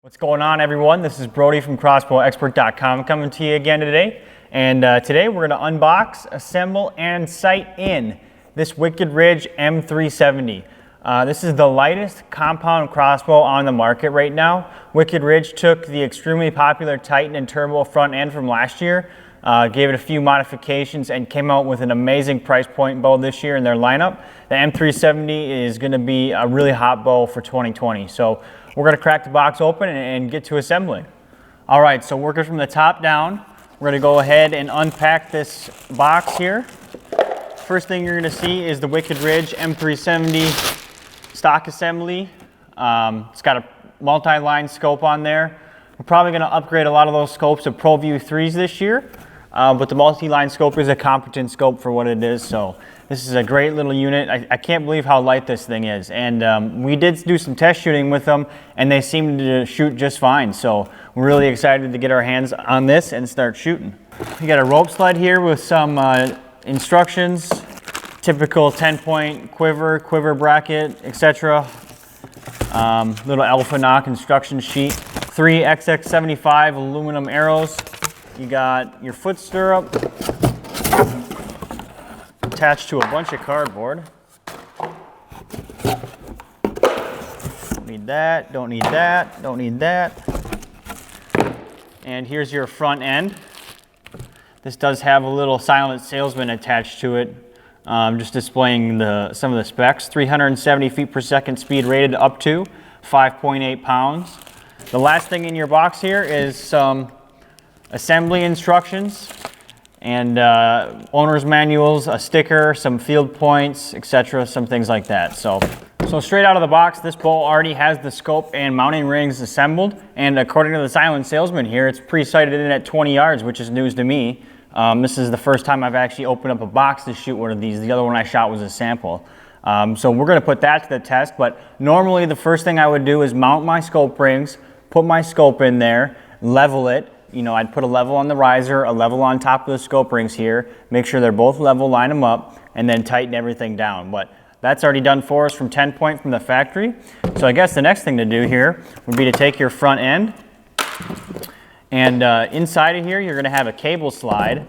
What's going on, everyone? This is Brody from crossbowexpert.com coming to you again today. And today we're going to unbox, assemble, and sight in this Wicked Ridge M-370. This is the lightest compound crossbow on the market right now. Wicked Ridge took the extremely popular Titan and Turbo front end from last year, gave it a few modifications, and came out with an amazing price point bow this year in their lineup. The M-370 is going to be a really hot bow for 2020. So we're going to crack the box open and get to assembling. All right, so working from the top down, we're going to go ahead and unpack this box here. First thing you're going to see is the Wicked Ridge M-370 stock assembly. It's got a multi-line scope on there. We're probably going to upgrade a lot of those scopes to ProView 3s this year, but the multi-line scope is a competent scope for what it is. So this is a great little unit. I can't believe how light this thing is. And we did do some test shooting with them, and they seemed to shoot just fine. So we're really excited to get our hands on this and start shooting. We got a rope sled here with some instructions, typical 10-point quiver bracket, etc. Little alpha knock instruction sheet. 3 XX75 aluminum arrows. You got your foot stirrup attached to a bunch of cardboard. Don't need that, don't need that, don't need that. And here's your front end. This does have a little silent salesman attached to it, just displaying some of the specs. 370 feet per second speed rated up to 5.8 pounds. The last thing in your box here is some assembly instructions and owner's manuals, a sticker, some field points, etc., some things like that. So straight out of the box, this bow already has the scope and mounting rings assembled, and according to the silent salesman here, it's pre-sighted in at 20 yards, which is news to me. This is the first time I've actually opened up a box to shoot one of these. The other one I shot was a sample. So we're going to put that to the test, but normally the first thing I would do is mount my scope rings, put my scope in there, level it. You know, I'd put a level on the riser, a level on top of the scope rings here, make sure they're both level, line them up, and then tighten everything down. But that's already done for us from 10 point from the factory. So I guess the next thing to do here would be to take your front end, and inside of here you're going to have a cable slide,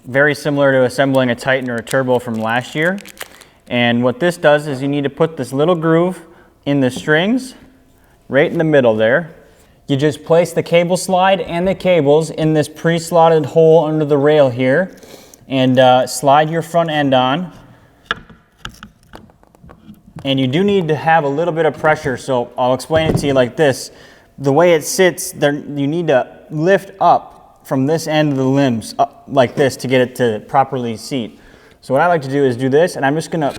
very similar to assembling a Titan or a Turbo from last year. And what this does is you need to put this little groove in the strings, right in the middle there. You just place the cable slide and the cables in this pre-slotted hole under the rail here, and slide your front end on. And you do need to have a little bit of pressure, so I'll explain it to you like this. The way it sits, there, you need to lift up from this end of the limbs up like this to get it to properly seat. So what I like to do is do this, and I'm just gonna,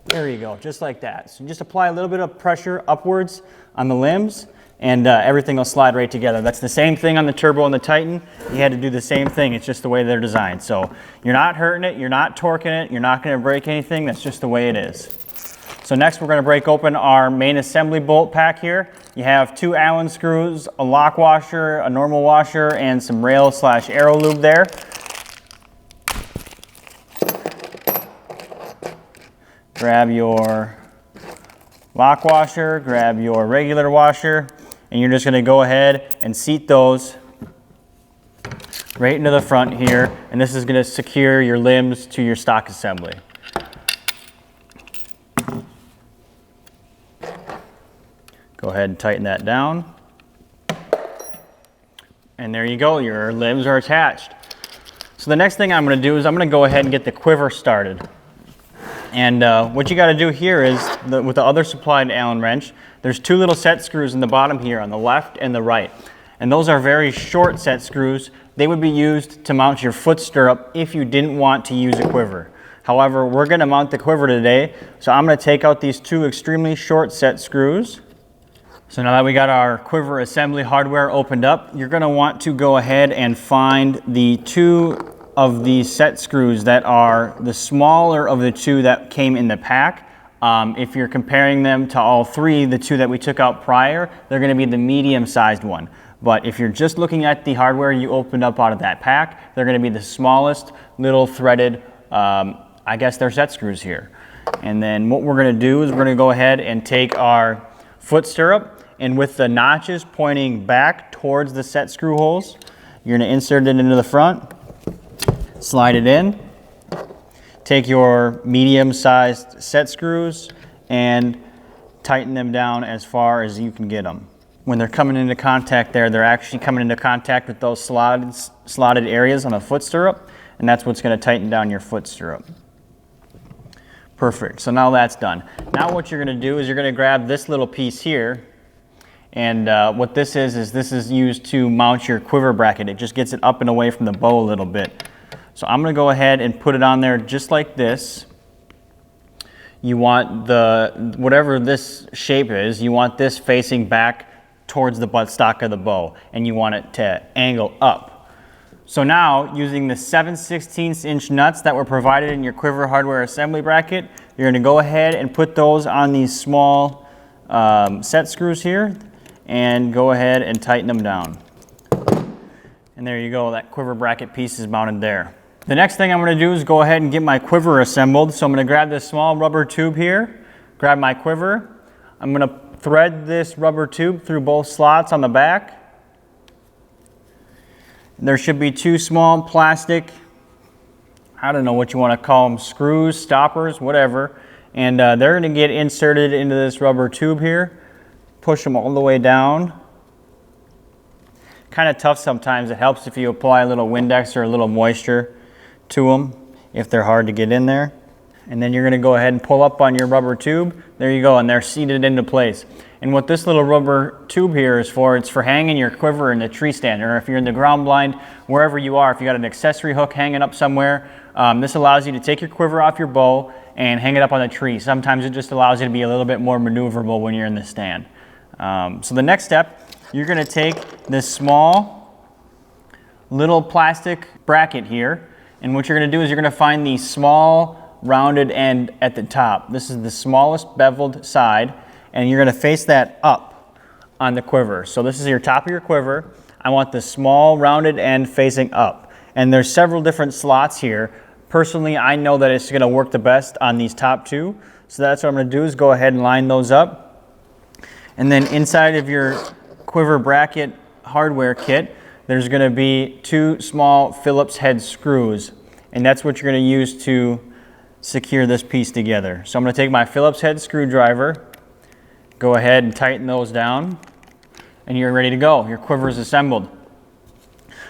there you go, just like that. So just apply a little bit of pressure upwards on the limbs, and everything will slide right together. That's the same thing on the Turbo and the Titan. You had to do the same thing. It's just the way they're designed. So you're not hurting it, you're not torquing it, you're not gonna break anything. That's just the way it is. So next we're gonna break open our main assembly bolt pack here. You have 2 Allen screws, a lock washer, a normal washer, and some rail/arrow lube there. Grab your lock washer, grab your regular washer, and you're just going to go ahead and seat those right into the front here, and this is going to secure your limbs to your stock assembly. Go ahead and tighten that down, and there you go, your limbs are attached. So the next thing I'm going to do is I'm going to go ahead and get the quiver started. And what you got to do here is, with the other supplied Allen wrench, there's 2 little set screws in the bottom here on the left and the right. And those are very short set screws. They would be used to mount your foot stirrup if you didn't want to use a quiver. However, we're going to mount the quiver today, so I'm going to take out these 2 extremely short set screws. So now that we got our quiver assembly hardware opened up, you're going to want to go ahead and find the 2 of these set screws that are the smaller of the 2 that came in the pack. If you're comparing them to all 3, the 2 that we took out prior, they're going to be the medium-sized one. But if you're just looking at the hardware you opened up out of that pack, they're going to be the smallest little threaded, I guess they're set screws here. And then what we're going to do is we're going to go ahead and take our foot stirrup and with the notches pointing back towards the set screw holes, you're going to insert it into the front, slide it in, take your medium-sized set screws and tighten them down as far as you can get them. When they're coming into contact there, they're actually coming into contact with those slotted areas on the foot stirrup, and that's what's going to tighten down your foot stirrup. Perfect. So now that's done. Now what you're going to do is you're going to grab this little piece here, and what this is this is used to mount your quiver bracket. It just gets it up and away from the bow a little bit. So I'm going to go ahead and put it on there just like this. You want whatever this shape is, you want this facing back towards the buttstock of the bow, and you want it to angle up. So now, using the 7/16 inch nuts that were provided in your quiver hardware assembly bracket, you're going to go ahead and put those on these small set screws here, and go ahead and tighten them down. And there you go, that quiver bracket piece is mounted there. The next thing I'm going to do is go ahead and get my quiver assembled. So I'm going to grab this small rubber tube here, grab my quiver. I'm going to thread this rubber tube through both slots on the back. There should be two small plastic, I don't know what you want to call them, screws, stoppers, whatever. And they're going to get inserted into this rubber tube here. Push them all the way down. Kind of tough sometimes. It helps if you apply a little Windex or a little moisture to them if they're hard to get in there. And then you're going to go ahead and pull up on your rubber tube. There you go, and they're seated into place. And what this little rubber tube here is for, it's for hanging your quiver in the tree stand, or if you're in the ground blind, wherever you are, if you got an accessory hook hanging up somewhere, this allows you to take your quiver off your bow and hang it up on the tree. Sometimes it just allows you to be a little bit more maneuverable when you're in the stand. So the next step, you're going to take this small little plastic bracket here, and what you're going to do is you're going to find the small rounded end at the top. This is the smallest beveled side, and you're going to face that up on the quiver. So this is your top of your quiver. I want the small rounded end facing up, and there's several different slots here. Personally, I know that it's going to work the best on these top two, so that's what I'm going to do is go ahead and line those up. And then inside of your quiver bracket hardware kit, there's going to be two small Phillips head screws, and that's what you're going to use to secure this piece together. So I'm going to take my Phillips head screwdriver, go ahead and tighten those down, and you're ready to go. Your quiver is assembled.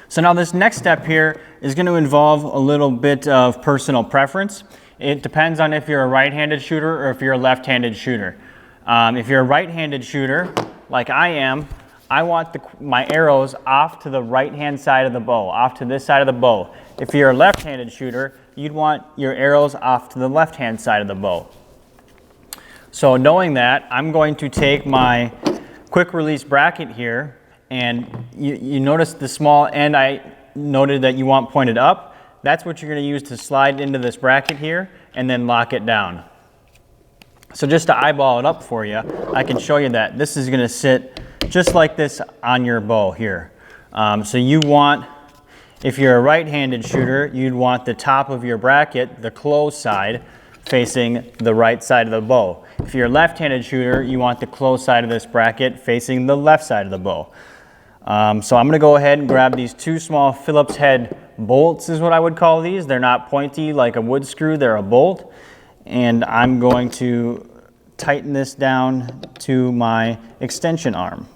So now this next step here is going to involve a little bit of personal preference. It depends on if you're a right-handed shooter or if you're a left-handed shooter. If you're a right-handed shooter, like I am, I want my arrows off to the right-hand side of the bow, off to this side of the bow. If you're a left-handed shooter, you'd want your arrows off to the left-hand side of the bow. So knowing that, I'm going to take my quick release bracket here, and you notice the small end I noted that you want pointed up. That's what you're going to use to slide into this bracket here and then lock it down. So just to eyeball it up for you, I can show you that this is going to sit just like this on your bow here. So you want, if you're a right-handed shooter, you'd want the top of your bracket, the closed side, facing the right side of the bow. If you're a left-handed shooter, you want the closed side of this bracket facing the left side of the bow. So I'm going to go ahead and grab these two small Phillips head bolts is what I would call these. They're not pointy like a wood screw, they're a bolt. And I'm going to tighten this down to my extension arm.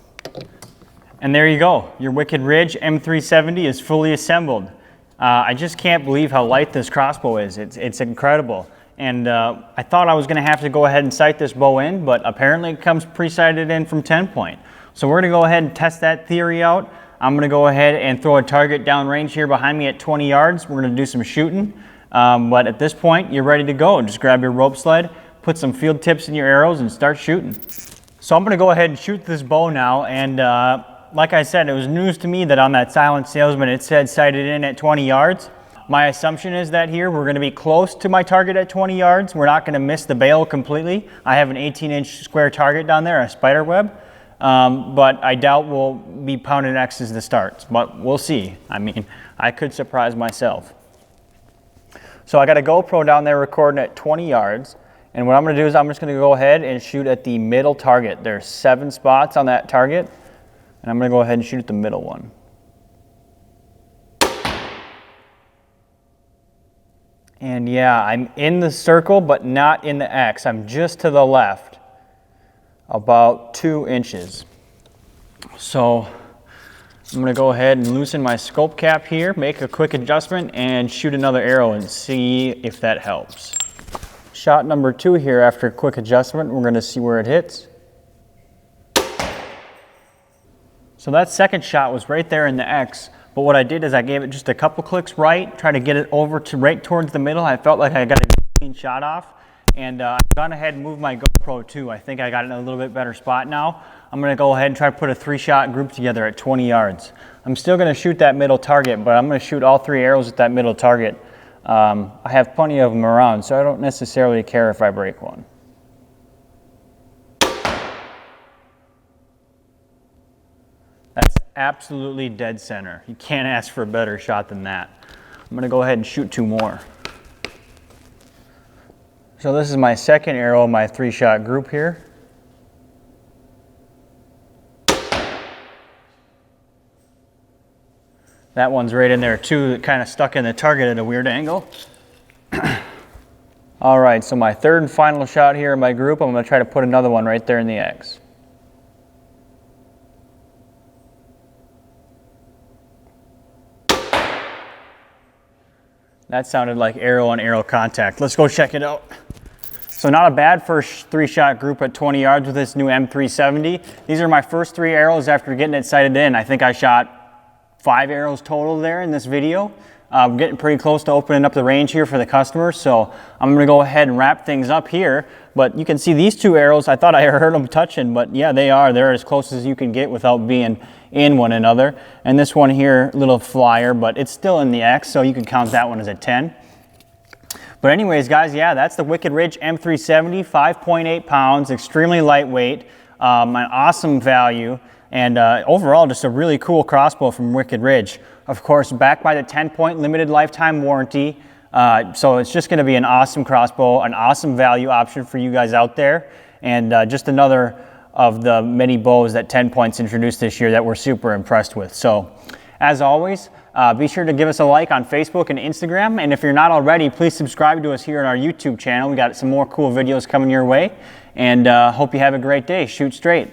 And there you go. Your Wicked Ridge M-370 is fully assembled. I just can't believe how light this crossbow is. It's incredible. And I thought I was going to have to go ahead and sight this bow in, but apparently it comes pre-sighted in from 10 point. So we're going to go ahead and test that theory out. I'm going to go ahead and throw a target downrange here behind me at 20 yards. We're going to do some shooting. But at this point, you're ready to go. Just grab your rope sled, put some field tips in your arrows, and start shooting. So I'm going to go ahead and shoot this bow now. And like I said, it was news to me that on that Silent Salesman, it said sighted in at 20 yards. My assumption is that here we're going to be close to my target at 20 yards. We're not going to miss the bail completely. I have an 18-inch square target down there, a spider web. But I doubt we'll be pounding X's to start. But we'll see. I mean, I could surprise myself. So I got a GoPro down there recording at 20 yards, And what I'm gonna do is I'm just gonna go ahead and shoot at the middle target. There's 7 spots on that target, and I'm gonna go ahead and shoot at the middle one. And yeah, I'm in the circle, but not in the X. I'm just to the left, about 2 inches. So I'm gonna go ahead and loosen my scope cap here, make a quick adjustment, and shoot another arrow and see if that helps. Shot number 2 here after a quick adjustment. We're gonna see where it hits. So that second shot was right there in the X, but what I did is I gave it just a couple clicks right, try to get it over to right towards the middle. I felt like I got a clean shot off, and I've gone ahead and moved my GoPro too. I think I got it in a little bit better spot now. I'm gonna go ahead and try to put a 3-shot group together at 20 yards. I'm still gonna shoot that middle target, but I'm gonna shoot all 3 arrows at that middle target. I have plenty of them around, so I don't necessarily care if I break one. That's absolutely dead center. You can't ask for a better shot than that. I'm gonna go ahead and shoot 2 more. So this is my second arrow in my 3-shot group here. That one's right in there too, kind of stuck in the target at a weird angle. All right, so my third and final shot here in my group, I'm gonna try to put another one right there in the X. That sounded like arrow on arrow contact. Let's go check it out. So not a bad first 3-shot group at 20 yards with this new M-370. These are my first 3 arrows after getting it sighted in. I think I shot 5 arrows total there in this video. I'm getting pretty close to opening up the range here for the customers, so I'm gonna go ahead and wrap things up here. But you can see these 2 arrows, I thought I heard them touching, but yeah, they're as close as you can get without being in one another. And this one here, little flyer, but it's still in the X, so you can count that one as a 10. But anyways, guys, yeah, that's the Wicked Ridge M370, 5.8 pounds, extremely lightweight, an awesome value. And overall, just a really cool crossbow from Wicked Ridge. Of course, backed by the 10-point limited lifetime warranty. So it's just gonna be an awesome crossbow, an awesome value option for you guys out there. And just another of the many bows that 10 Points introduced this year that we're super impressed with. So as always, be sure to give us a like on Facebook and Instagram. And if you're not already, please subscribe to us here on our YouTube channel. We got some more cool videos coming your way. And hope you have a great day. Shoot straight.